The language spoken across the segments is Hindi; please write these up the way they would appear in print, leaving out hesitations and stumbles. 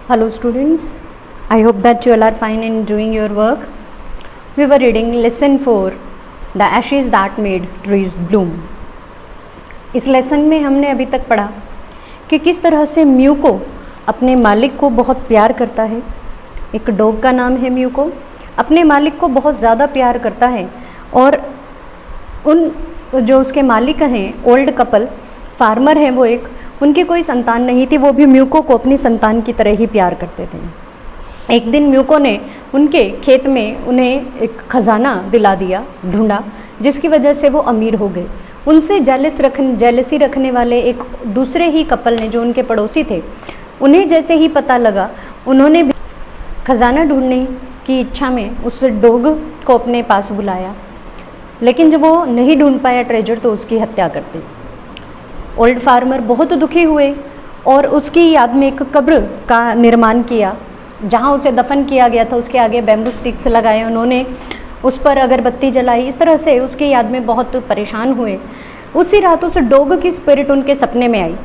Hello students, I hope that you all are fine in doing your work. We were reading lesson 4, The Ashes That Made Trees Bloom. इस लेसन में हमने अभी तक पढ़ा कि किस तरह से म्यूको अपने मालिक को बहुत प्यार करता है। एक डॉग का नाम है म्यूको, अपने मालिक को बहुत ज़्यादा प्यार करता है और उन जो उसके मालिक हैं ओल्ड कपल फार्मर हैं, वो एक उनकी कोई संतान नहीं थी, वो भी म्यूको को अपनी संतान की तरह ही प्यार करते थे। एक दिन म्यूको ने उनके खेत में उन्हें एक खजाना दिला दिया, ढूंढा, जिसकी वजह से वो अमीर हो गए। उनसे जेलसी रखने वाले एक दूसरे ही कपल ने, जो उनके पड़ोसी थे, उन्हें जैसे ही पता लगा, उन्होंने भी खजाना ढूंढने की इच्छा में उस डॉग को अपने पास बुलाया, लेकिन जब वो नहीं ढूंढ पाया ट्रेजर तो उसकी हत्या कर दी। ओल्ड फार्मर बहुत दुखी हुए और उसकी याद में एक कब्र का निर्माण किया। जहाँ उसे दफन किया गया था उसके आगे बैम्बू स्टिक्स लगाए, उन्होंने उस पर अगरबत्ती जलाई। इस तरह से उसकी याद में बहुत परेशान हुए। उसी रात उस डॉग की स्पिरिट उनके सपने में आई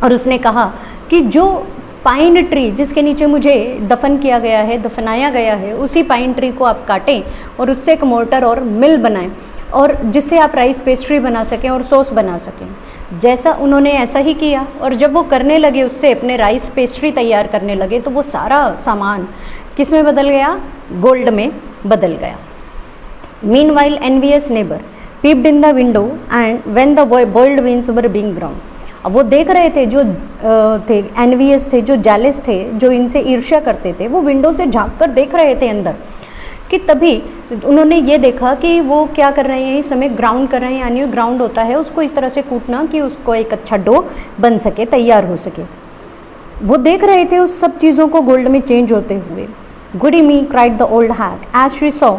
और उसने कहा कि जो पाइन ट्री जिसके नीचे मुझे दफन किया गया है, दफनाया गया है, उसी पाइन ट्री को आप काटें और उससे एक मोर्टर और मिल बनाएं और जिससे आप राइस पेस्ट्री बना सकें और सॉस बना सकें। जैसा उन्होंने ऐसा ही किया और जब वो करने लगे, उससे अपने राइस पेस्ट्री तैयार करने लगे, तो वो सारा सामान किस में बदल गया? गोल्ड में बदल गया। Meanwhile envious neighbour peeped in the window and when the boiled beans were being ground. अब वो देख रहे थे, जो थे एनवियस थे, जो जेलस थे, जो इनसे ईर्ष्या करते थे, वो विंडो से झांक कर देख रहे थे अंदर, कि तभी उन्होंने ये देखा कि वो क्या कर रहे हैं, इस समय ग्राउंड कर रहे हैं, यानी ग्राउंड होता है उसको इस तरह से कूटना कि उसको एक अच्छा डो बन सके, तैयार हो सके। वो देख रहे थे उस सब चीज़ों को गोल्ड में चेंज होते हुए। Goody me cried the old hag as she saw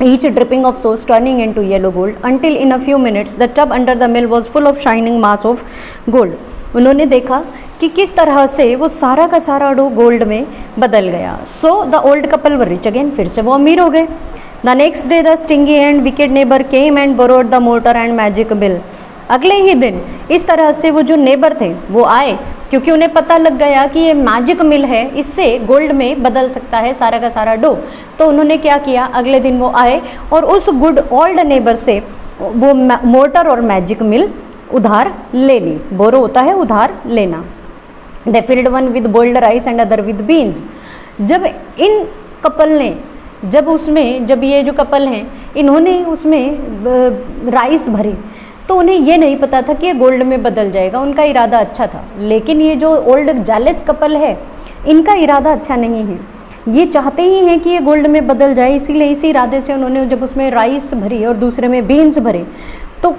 each dripping of sauce turning into yellow gold until in a few minutes the tub under the mill was full of shining mass of gold. उन्होंने देखा कि किस तरह से वो सारा का सारा डो गोल्ड में बदल गया। So the old couple were rich again, फिर से वो अमीर हो गए। The next day the stingy and wicked neighbour came and borrowed the motor and magic bill. अगले ही दिन इस तरह से वो जो नेबर थे वो आए, क्योंकि उन्हें पता लग गया कि ये मैजिक मिल है, इससे गोल्ड में बदल सकता है सारा का सारा डो। तो उन्होंने क्या किया, अगले दिन वो आए और उस गुड ओल्ड नेबर से वो मोटर और मैजिक मिल उधार ले ली। बोरो होता है उधार लेना। They filled one with boiled rice and other with beans. जब इन कपल ने जब ये जो कपल हैं इन्होंने उसमें राइस भरी, तो उन्हें ये नहीं पता था कि ये गोल्ड में बदल जाएगा। उनका इरादा अच्छा था, लेकिन ये जो ओल्ड जेलस कपल है इनका इरादा अच्छा नहीं है। ये चाहते ही हैं कि ये गोल्ड में बदल जाए, इसीलिए इसी इरादे से उन्होंने जब उसमें राइस भरी और दूसरे में बीन्स भरे, तो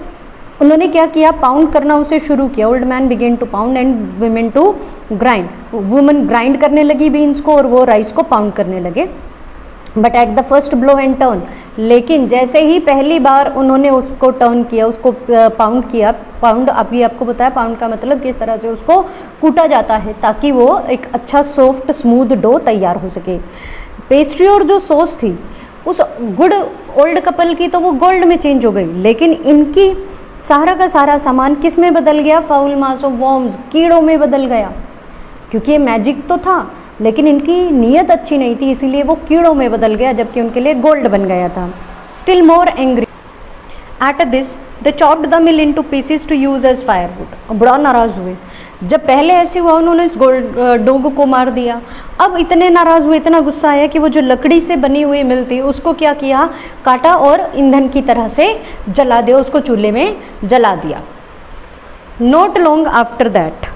उन्होंने क्या किया, पाउंड करना उसे शुरू किया। Old man began to pound and women to grind. Women grind करने लगी बीन्स को और वो राइस को पाउंड करने लगे। But at the first blow and turn, लेकिन जैसे ही पहली बार उन्होंने उसको टर्न किया, उसको पाउंड किया, पाउंड अभी आपको बताया पाउंड का मतलब किस तरह से उसको कूटा जाता है ताकि वो एक अच्छा सॉफ्ट स्मूथ डो तैयार हो सके। पेस्ट्री और जो सॉस थी उस गुड ओल्ड कपल की, तो वो गोल्ड में चेंज हो गई, लेकिन इनकी सारा का सारा सामान किस में बदल गया? फाउल मास ऑफ वॉर्म्स, कीड़ों में बदल गया। क्योंकि ये मैजिक तो था लेकिन इनकी नीयत अच्छी नहीं थी, इसीलिए वो कीड़ों में बदल गया, जबकि उनके लिए गोल्ड बन गया था। Still more angry at this they chopped the mill into pieces to use as firewood. बड़ा नाराज हुए। जब पहले ऐसे हुआ उन्होंने इस डॉग को मार दिया, अब इतने नाराज हुए, इतना गुस्सा आया कि वो जो लकड़ी से बनी हुई मिल थी उसको क्या किया, काटा और ईंधन की तरह से जला दिया, उसको चूल्हे में जला दिया। नॉट लॉन्ग आफ्टर दैट,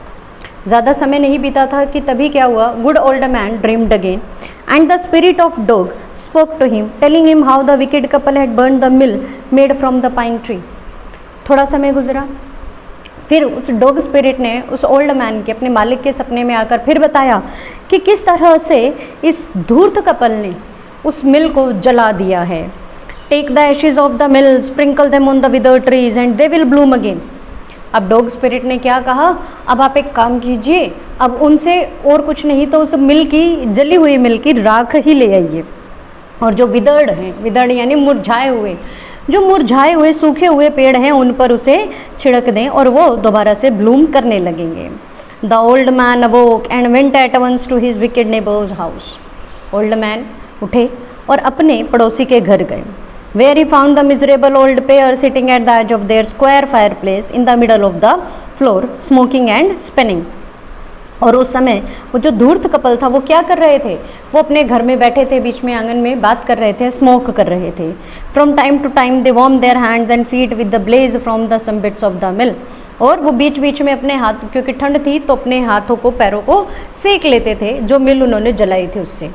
ज़्यादा समय नहीं बीता था कि तभी क्या हुआ, good old man dreamed again and the spirit of dog spoke to him telling him how the wicked couple had burn the mill made from the pine tree. थोड़ा समय गुजरा, फिर उस डॉग स्पिरिट ने उस ओल्ड मैन के, अपने मालिक के सपने में आकर फिर बताया कि किस तरह से इस धूर्त कपल ने उस मिल को जला दिया है। Take the ashes of the mill, sprinkle them on the wither trees and they will bloom again. अब डॉग स्पिरिट ने क्या कहा, अब आप एक काम कीजिए, अब उनसे और कुछ नहीं तो उस मिल की, जली हुई मिल की राख ही ले आइए और जो विदर्ड हैं, विदर्ड यानी मुरझाए हुए, जो मुरझाए हुए सूखे हुए पेड़ हैं उन पर उसे छिड़क दें और वो दोबारा से ब्लूम करने लगेंगे। The old man awoke and went at once to his wicked neighbours house. Old man उठे और अपने पड़ोसी के घर गए। Where he found the miserable old pair sitting at the edge of their square fireplace in the middle of the floor smoking and spinning. और उस समय वो जो धूर्त कपल था वो क्या कर रहे थे, वो अपने घर में बैठे थे, बीच में आंगन में बात कर रहे थे, स्मोक कर रहे थे। From time to time they warm their hands and feet with the blaze from the some bits of the mill. और वो बीच बीच में अपने हाथ, क्योंकि ठंड थी तो अपने हाथों को पैरों को सेक लेते थे जो मिल उन्होंने जलाई थी उससे।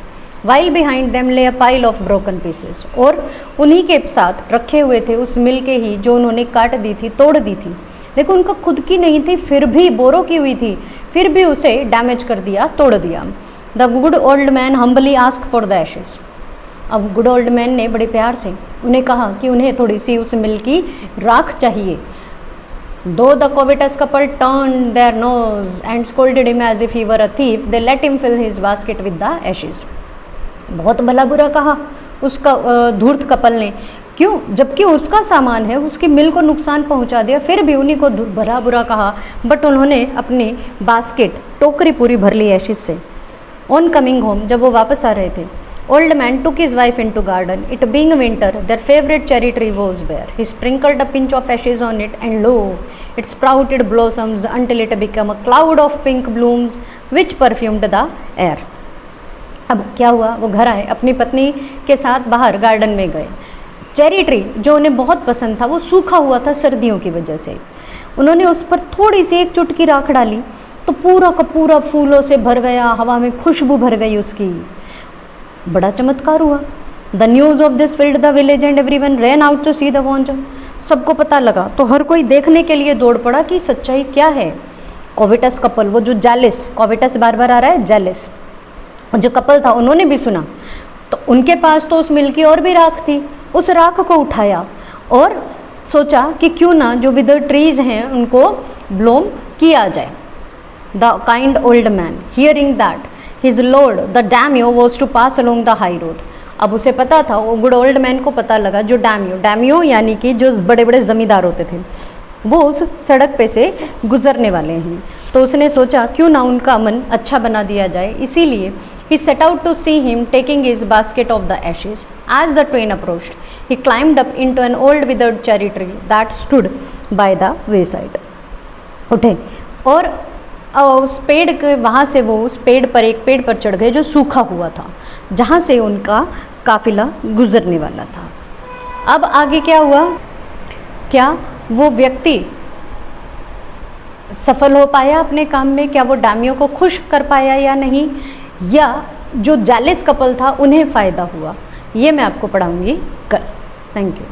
वाइल बिहाइंड देम ले a pile of broken pieces. और उन्हीं के साथ रखे हुए थे उस मिल के ही जो उन्होंने काट दी थी, तोड़ दी थी। देखो उनका खुद की नहीं थी, फिर भी बोरों की हुई थी, फिर भी उसे डैमेज कर दिया, तोड़ दिया। The good old man humbly ask for the ashes. अब गुड ओल्ड मैन ने बड़े प्यार से उन्हें कहा कि उन्हें थोड़ी सी उस मिल की राख चाहिए। दो the covetous couple turn their nose and scolded him as if he were a thief they let him fill his basket with the ashes. बहुत भला बुरा कहा उसका धूर्त कपल ने, क्यों, जबकि उसका सामान है, उसकी मिल को नुकसान पहुंचा दिया, फिर भी उन्हीं को भला बुरा कहा। बट उन्होंने अपनी बास्केट, टोकरी पूरी भर ली एशेस से। ऑन कमिंग होम, जब वो वापस आ रहे थे, old man took his wife into garden. It being winter their favourite cherry tree was bare. He sprinkled a pinch of ashes on it and lo it sprouted blossoms until it became a cloud of pink blooms which perfumed the air। अब क्या हुआ, वो घर आए, अपनी पत्नी के साथ बाहर गार्डन में गए। चेरी ट्री जो उन्हें बहुत पसंद था वो सूखा हुआ था सर्दियों की वजह से। उन्होंने उस पर थोड़ी सी एक चुटकी राख डाली तो पूरा का पूरा फूलों से भर गया, हवा में खुशबू भर गई उसकी। बड़ा चमत्कार हुआ। The news of this filled the village and everyone ran out to see the wonder. सबको पता लगा तो हर कोई देखने के लिए दौड़ पड़ा कि सच्चाई क्या है। कोविटस कपल, वो जो जेलिस, कोविटस बार बार आ रहा है, जेलिस जो कपल था, उन्होंने भी सुना तो उनके पास तो उस मिल की और भी राख थी। उस राख को उठाया और सोचा कि क्यों ना जो विदर ट्रीज हैं उनको ब्लोम किया जाए। The kind old man hearing that his lord the daimyo was to pass along the high road. अब उसे पता था, वो गुड ओल्ड मैन को पता लगा, जो डैम्यो यानी कि जो बड़े बड़े ज़मींदार होते थे वो उस सड़क पे से गुजरने वाले हैं। तो उसने सोचा क्यों ना उनका मन अच्छा बना दिया जाए, इसीलिए he set out to see him taking his basket of the ashes. As the train approached, he climbed up into an old withered cherry tree that stood by the wayside. उठे और उस पेड़ के वहाँ से वो उस पेड़ पर, एक पेड़ पर चढ़ गए जो सूखा हुआ था, जहाँ से उनका काफिला गुजरने वाला था। अब आगे क्या हुआ, क्या वो व्यक्ति सफल हो पाया अपने काम में, क्या वो डैमियों को खुश कर पाया या नहीं, या जो जेलिस कपल था उन्हें फ़ायदा हुआ, ये मैं आपको पढ़ाऊँगी कल। Thank you.